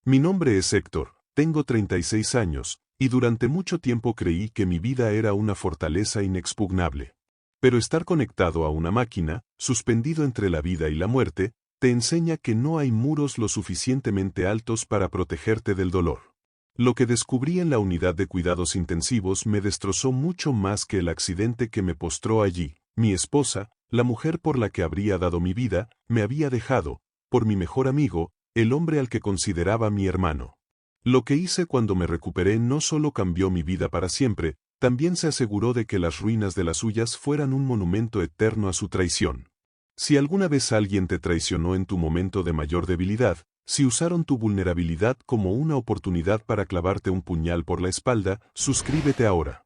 Mi nombre es Héctor, tengo 36 años, y durante mucho tiempo creí que mi vida era una fortaleza inexpugnable. Pero estar conectado a una máquina, suspendido entre la vida y la muerte, te enseña que no hay muros lo suficientemente altos para protegerte del dolor. Lo que descubrí en la unidad de cuidados intensivos me destrozó mucho más que el accidente que me postró allí. Mi esposa, la mujer por la que habría dado mi vida, me había dejado, por mi mejor amigo, el hombre al que consideraba mi hermano. Lo que hice cuando me recuperé no solo cambió mi vida para siempre, también se aseguró de que las ruinas de las suyas fueran un monumento eterno a su traición. Si alguna vez alguien te traicionó en tu momento de mayor debilidad, si usaron tu vulnerabilidad como una oportunidad para clavarte un puñal por la espalda, suscríbete ahora.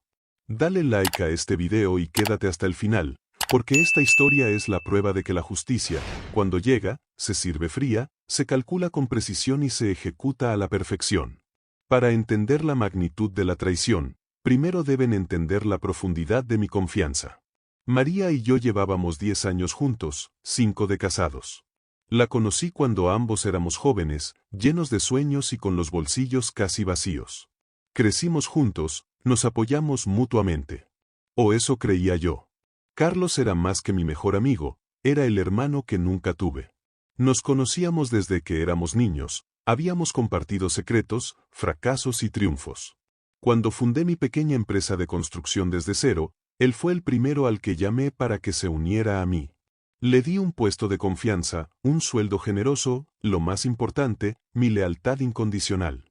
Dale like a este video y quédate hasta el final, porque esta historia es la prueba de que la justicia, cuando llega, se sirve fría, se calcula con precisión y se ejecuta a la perfección. Para entender la magnitud de la traición, primero deben entender la profundidad de mi confianza. María y yo llevábamos 10 años juntos, 5 de casados. La conocí cuando ambos éramos jóvenes, llenos de sueños y con los bolsillos casi vacíos. Crecimos juntos, nos apoyamos mutuamente. O eso creía yo. Carlos era más que mi mejor amigo, era el hermano que nunca tuve. Nos conocíamos desde que éramos niños, habíamos compartido secretos, fracasos y triunfos. Cuando fundé mi pequeña empresa de construcción desde cero, él fue el primero al que llamé para que se uniera a mí. Le di un puesto de confianza, un sueldo generoso, lo más importante, mi lealtad incondicional.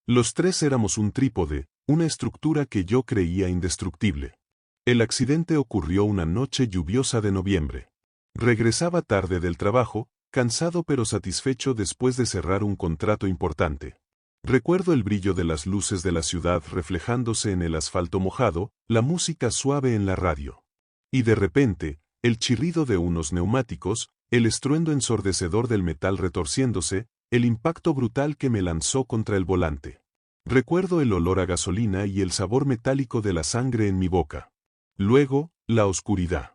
Los tres éramos un trípode, una estructura que yo creía indestructible. El accidente ocurrió una noche lluviosa de noviembre. Regresaba tarde del trabajo, cansado pero satisfecho después de cerrar un contrato importante. Recuerdo el brillo de las luces de la ciudad reflejándose en el asfalto mojado, la música suave en la radio. Y de repente, el chirrido de unos neumáticos, el estruendo ensordecedor del metal retorciéndose, el impacto brutal que me lanzó contra el volante. Recuerdo el olor a gasolina y el sabor metálico de la sangre en mi boca. Luego, la oscuridad.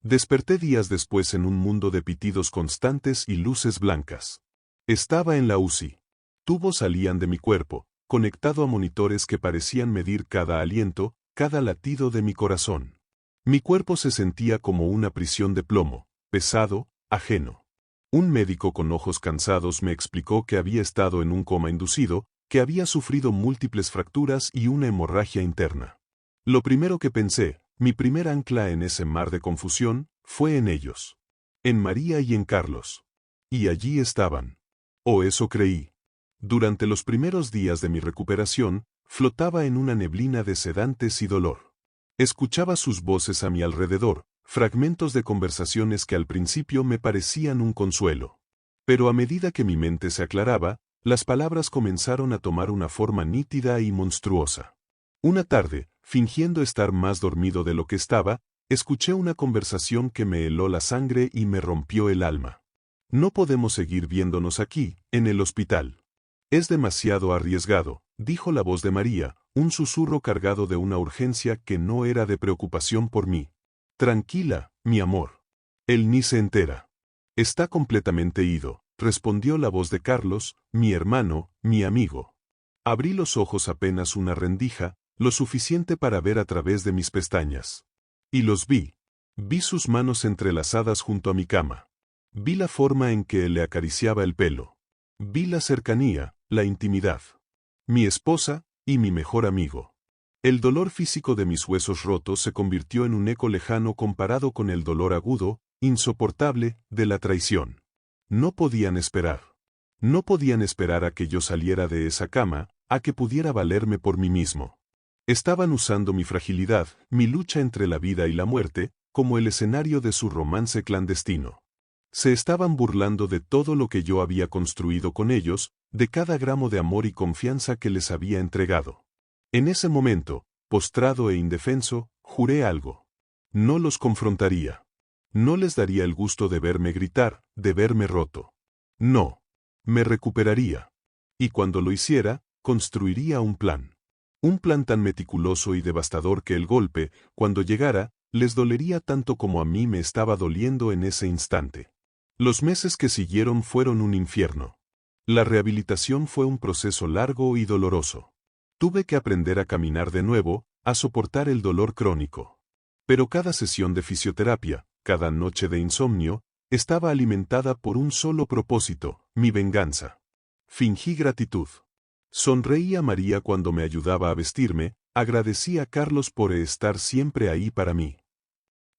Desperté días después en un mundo de pitidos constantes y luces blancas. Estaba en la UCI. Tubos salían de mi cuerpo, conectado a monitores que parecían medir cada aliento, cada latido de mi corazón. Mi cuerpo se sentía como una prisión de plomo, pesado, ajeno. Un médico con ojos cansados me explicó que había estado en un coma inducido, que había sufrido múltiples fracturas y una hemorragia interna. Lo primero que pensé, mi primer ancla en ese mar de confusión, fue en ellos. En María y en Carlos. Y allí estaban. O eso creí. Durante los primeros días de mi recuperación, flotaba en una neblina de sedantes y dolor. Escuchaba sus voces a mi alrededor, fragmentos de conversaciones que al principio me parecían un consuelo. Pero a medida que mi mente se aclaraba, las palabras comenzaron a tomar una forma nítida y monstruosa. Una tarde, fingiendo estar más dormido de lo que estaba, escuché una conversación que me heló la sangre y me rompió el alma. No podemos seguir viéndonos aquí, en el hospital. Es demasiado arriesgado, dijo la voz de María, un susurro cargado de una urgencia que no era de preocupación por mí. Tranquila, mi amor. Él ni se entera. Está completamente ido, respondió la voz de Carlos, mi hermano, mi amigo. Abrí los ojos apenas una rendija, lo suficiente para ver a través de mis pestañas. Y los vi. Vi sus manos entrelazadas junto a mi cama. Vi la forma en que él le acariciaba el pelo. Vi la cercanía, la intimidad. Mi esposa y mi mejor amigo. El dolor físico de mis huesos rotos se convirtió en un eco lejano comparado con el dolor agudo, insoportable, de la traición. No podían esperar. No podían esperar a que yo saliera de esa cama, a que pudiera valerme por mí mismo. Estaban usando mi fragilidad, mi lucha entre la vida y la muerte, como el escenario de su romance clandestino. Se estaban burlando de todo lo que yo había construido con ellos, de cada gramo de amor y confianza que les había entregado. En ese momento, postrado e indefenso, juré algo. No los confrontaría. No les daría el gusto de verme gritar, de verme roto. No. Me recuperaría. Y cuando lo hiciera, construiría un plan. Un plan tan meticuloso y devastador que el golpe, cuando llegara, les dolería tanto como a mí me estaba doliendo en ese instante. Los meses que siguieron fueron un infierno. La rehabilitación fue un proceso largo y doloroso. Tuve que aprender a caminar de nuevo, a soportar el dolor crónico. Pero cada sesión de fisioterapia, cada noche de insomnio, estaba alimentada por un solo propósito, mi venganza. Fingí gratitud. Sonreí a María cuando me ayudaba a vestirme, agradecí a Carlos por estar siempre ahí para mí.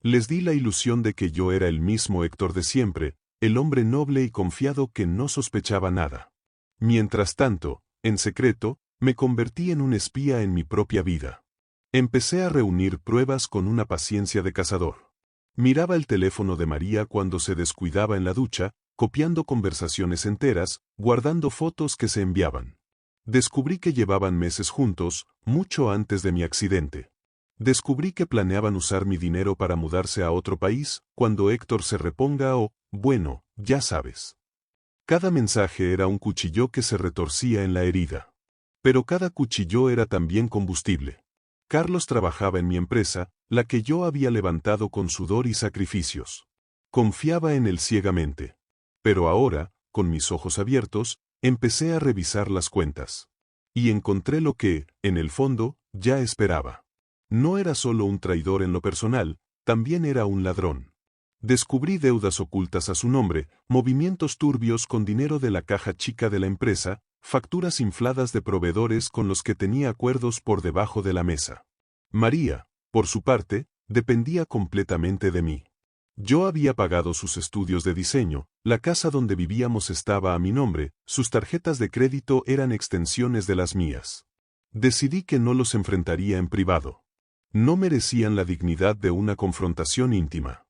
Les di la ilusión de que yo era el mismo Héctor de siempre, el hombre noble y confiado que no sospechaba nada. Mientras tanto, en secreto, me convertí en un espía en mi propia vida. Empecé a reunir pruebas con una paciencia de cazador. Miraba el teléfono de María cuando se descuidaba en la ducha, copiando conversaciones enteras, guardando fotos que se enviaban. Descubrí que llevaban meses juntos, mucho antes de mi accidente. Descubrí que planeaban usar mi dinero para mudarse a otro país, cuando Héctor se reponga o, bueno, ya sabes. Cada mensaje era un cuchillo que se retorcía en la herida. Pero cada cuchillo era también combustible. Carlos trabajaba en mi empresa, la que yo había levantado con sudor y sacrificios. Confiaba en él ciegamente. Pero ahora, con mis ojos abiertos, empecé a revisar las cuentas. Y encontré lo que, en el fondo, ya esperaba. No era solo un traidor en lo personal, también era un ladrón. Descubrí deudas ocultas a su nombre, movimientos turbios con dinero de la caja chica de la empresa, facturas infladas de proveedores con los que tenía acuerdos por debajo de la mesa. María, por su parte, dependía completamente de mí. Yo había pagado sus estudios de diseño, la casa donde vivíamos estaba a mi nombre, sus tarjetas de crédito eran extensiones de las mías. Decidí que no los enfrentaría en privado. No merecían la dignidad de una confrontación íntima.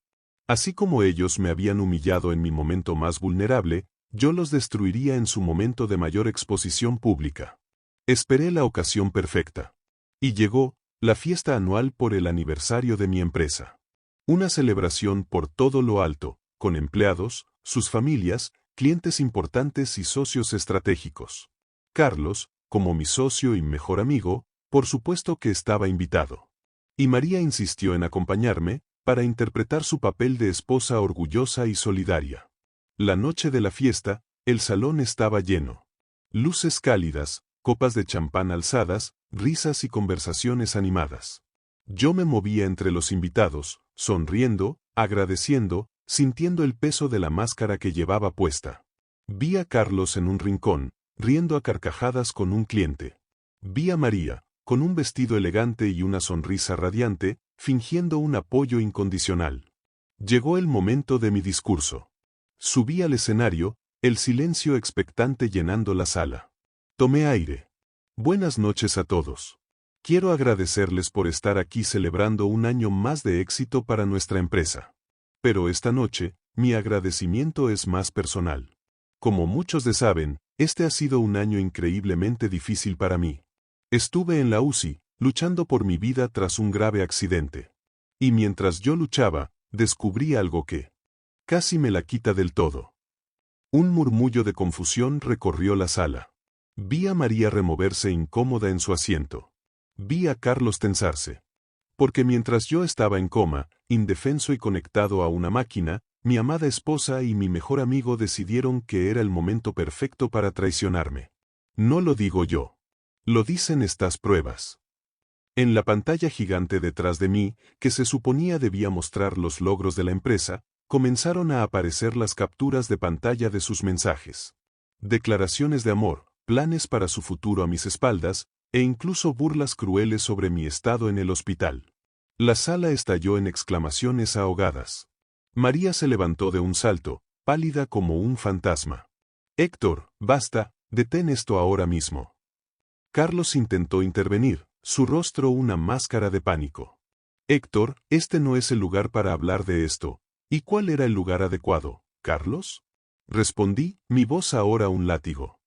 Así como ellos me habían humillado en mi momento más vulnerable, yo los destruiría en su momento de mayor exposición pública. Esperé la ocasión perfecta. Y llegó, la fiesta anual por el aniversario de mi empresa. Una celebración por todo lo alto, con empleados, sus familias, clientes importantes y socios estratégicos. Carlos, como mi socio y mejor amigo, por supuesto que estaba invitado. Y María insistió en acompañarme, para interpretar su papel de esposa orgullosa y solidaria. La noche de la fiesta, el salón estaba lleno. Luces cálidas, copas de champán alzadas, risas y conversaciones animadas. Yo me movía entre los invitados, sonriendo, agradeciendo, sintiendo el peso de la máscara que llevaba puesta. Vi a Carlos en un rincón, riendo a carcajadas con un cliente. Vi a María, con un vestido elegante y una sonrisa radiante, fingiendo un apoyo incondicional. Llegó el momento de mi discurso. Subí al escenario, el silencio expectante llenando la sala. Tomé aire. Buenas noches a todos. Quiero agradecerles por estar aquí celebrando un año más de éxito para nuestra empresa. Pero esta noche, mi agradecimiento es más personal. Como muchos de saben, este ha sido un año increíblemente difícil para mí. Estuve en la UCI, luchando por mi vida tras un grave accidente. Y mientras yo luchaba, descubrí algo que casi me la quita del todo. Un murmullo de confusión recorrió la sala. Vi a María removerse incómoda en su asiento. Vi a Carlos tensarse. Porque mientras yo estaba en coma, indefenso y conectado a una máquina, mi amada esposa y mi mejor amigo decidieron que era el momento perfecto para traicionarme. No lo digo yo. Lo dicen estas pruebas. En la pantalla gigante detrás de mí, que se suponía debía mostrar los logros de la empresa, comenzaron a aparecer las capturas de pantalla de sus mensajes. Declaraciones de amor, planes para su futuro a mis espaldas, e incluso burlas crueles sobre mi estado en el hospital. La sala estalló en exclamaciones ahogadas. María se levantó de un salto, pálida como un fantasma. Héctor, basta, detén esto ahora mismo. Carlos intentó intervenir, su rostro una máscara de pánico. Héctor, este no es el lugar para hablar de esto. ¿Y cuál era el lugar adecuado, Carlos? Respondí, mi voz ahora un látigo.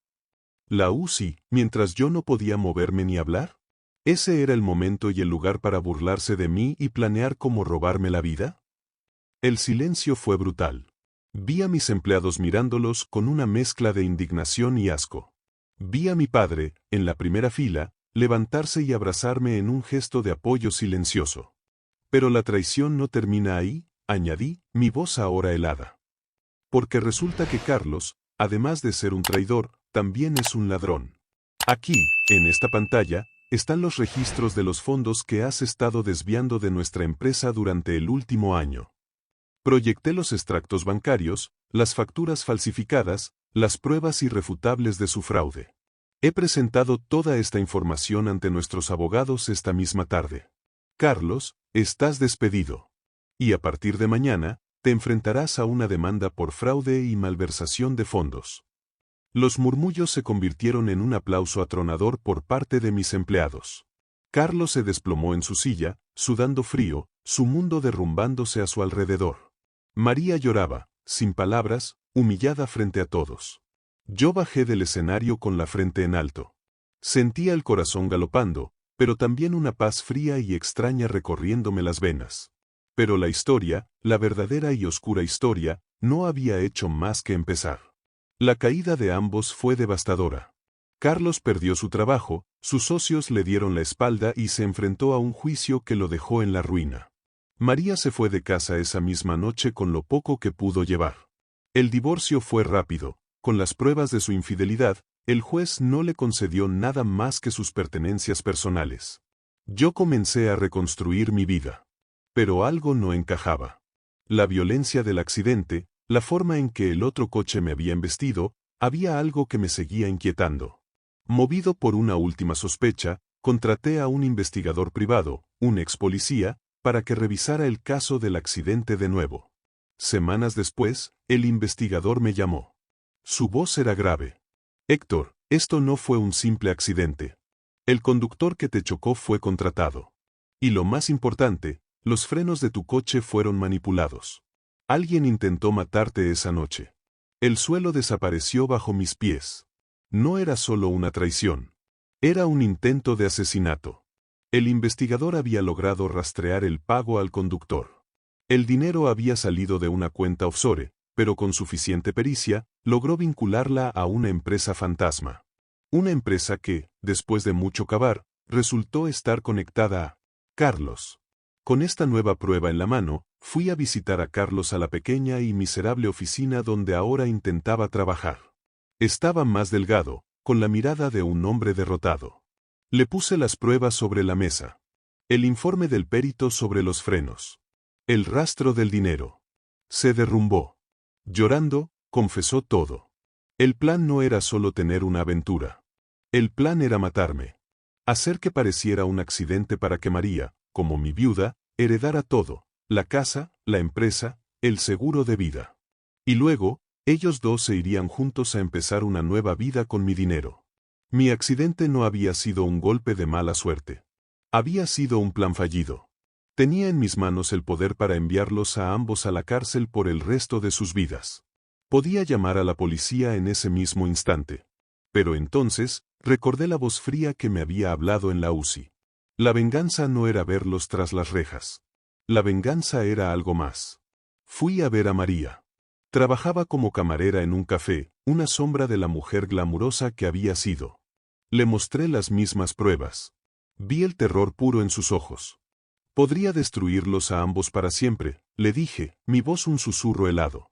La UCI, mientras yo no podía moverme ni hablar. ¿Ese era el momento y el lugar para burlarse de mí y planear cómo robarme la vida? El silencio fue brutal. Vi a mis empleados mirándolos con una mezcla de indignación y asco. Vi a mi padre, en la primera fila, levantarse y abrazarme en un gesto de apoyo silencioso. Pero la traición no termina ahí, añadí, mi voz ahora helada. Porque resulta que Carlos, además de ser un traidor, también es un ladrón. Aquí, en esta pantalla, están los registros de los fondos que has estado desviando de nuestra empresa durante el último año. Proyecté los extractos bancarios, las facturas falsificadas, las pruebas irrefutables de su fraude. He presentado toda esta información ante nuestros abogados esta misma tarde. Carlos, estás despedido. Y a partir de mañana, te enfrentarás a una demanda por fraude y malversación de fondos. Los murmullos se convirtieron en un aplauso atronador por parte de mis empleados. Carlos se desplomó en su silla, sudando frío, su mundo derrumbándose a su alrededor. María lloraba, sin palabras, humillada frente a todos. Yo bajé del escenario con la frente en alto. Sentía el corazón galopando, pero también una paz fría y extraña recorriéndome las venas. Pero la historia, la verdadera y oscura historia, no había hecho más que empezar. La caída de ambos fue devastadora. Carlos perdió su trabajo, sus socios le dieron la espalda y se enfrentó a un juicio que lo dejó en la ruina. María se fue de casa esa misma noche con lo poco que pudo llevar. El divorcio fue rápido. Con las pruebas de su infidelidad, el juez no le concedió nada más que sus pertenencias personales. Yo comencé a reconstruir mi vida. Pero algo no encajaba. La violencia del accidente, la forma en que el otro coche me había embestido, había algo que me seguía inquietando. Movido por una última sospecha, contraté a un investigador privado, un ex policía, para que revisara el caso del accidente de nuevo. Semanas después, el investigador me llamó. Su voz era grave. Héctor, esto no fue un simple accidente. El conductor que te chocó fue contratado. Y lo más importante, los frenos de tu coche fueron manipulados. Alguien intentó matarte esa noche. El suelo desapareció bajo mis pies. No era solo una traición. Era un intento de asesinato. El investigador había logrado rastrear el pago al conductor. El dinero había salido de una cuenta offshore, pero con suficiente pericia, logró vincularla a una empresa fantasma. Una empresa que, después de mucho cavar, resultó estar conectada a Carlos. Con esta nueva prueba en la mano, fui a visitar a Carlos a la pequeña y miserable oficina donde ahora intentaba trabajar. Estaba más delgado, con la mirada de un hombre derrotado. Le puse las pruebas sobre la mesa. El informe del perito sobre los frenos. El rastro del dinero. Se derrumbó. Llorando, confesó todo. El plan no era solo tener una aventura. El plan era matarme. Hacer que pareciera un accidente para que María, como mi viuda, heredara todo, la casa, la empresa, el seguro de vida. Y luego, ellos dos se irían juntos a empezar una nueva vida con mi dinero. Mi accidente no había sido un golpe de mala suerte. Había sido un plan fallido. Tenía en mis manos el poder para enviarlos a ambos a la cárcel por el resto de sus vidas. Podía llamar a la policía en ese mismo instante. Pero entonces, recordé la voz fría que me había hablado en la UCI. La venganza no era verlos tras las rejas. La venganza era algo más. Fui a ver a María. Trabajaba como camarera en un café, una sombra de la mujer glamurosa que había sido. Le mostré las mismas pruebas. Vi el terror puro en sus ojos. Podría destruirlos a ambos para siempre, le dije, mi voz un susurro helado.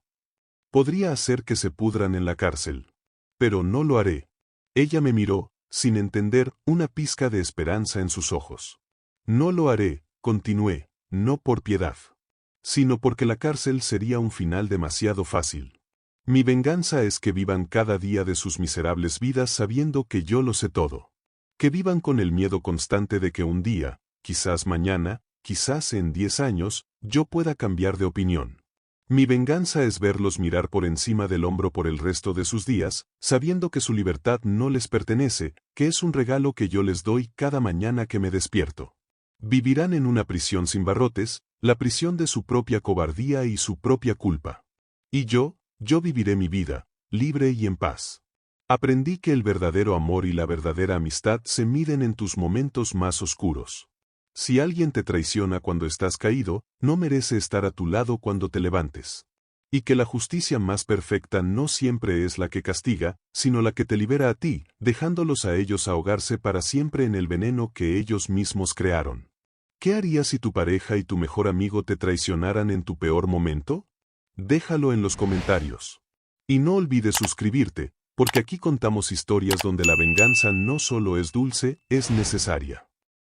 Podría hacer que se pudran en la cárcel. Pero no lo haré. Ella me miró, sin entender, una pizca de esperanza en sus ojos. No lo haré, continué, no por piedad, sino porque la cárcel sería un final demasiado fácil. Mi venganza es que vivan cada día de sus miserables vidas sabiendo que yo lo sé todo. Que vivan con el miedo constante de que un día, quizás mañana, quizás en 10 años, yo pueda cambiar de opinión. Mi venganza es verlos mirar por encima del hombro por el resto de sus días, sabiendo que su libertad no les pertenece, que es un regalo que yo les doy cada mañana que me despierto. Vivirán en una prisión sin barrotes, la prisión de su propia cobardía y su propia culpa. Y yo viviré mi vida, libre y en paz. Aprendí que el verdadero amor y la verdadera amistad se miden en tus momentos más oscuros. Si alguien te traiciona cuando estás caído, no merece estar a tu lado cuando te levantes. Y que la justicia más perfecta no siempre es la que castiga, sino la que te libera a ti, dejándolos a ellos ahogarse para siempre en el veneno que ellos mismos crearon. ¿Qué harías si tu pareja y tu mejor amigo te traicionaran en tu peor momento? Déjalo en los comentarios. Y no olvides suscribirte, Porque aquí contamos historias donde la venganza no solo es dulce, es necesaria.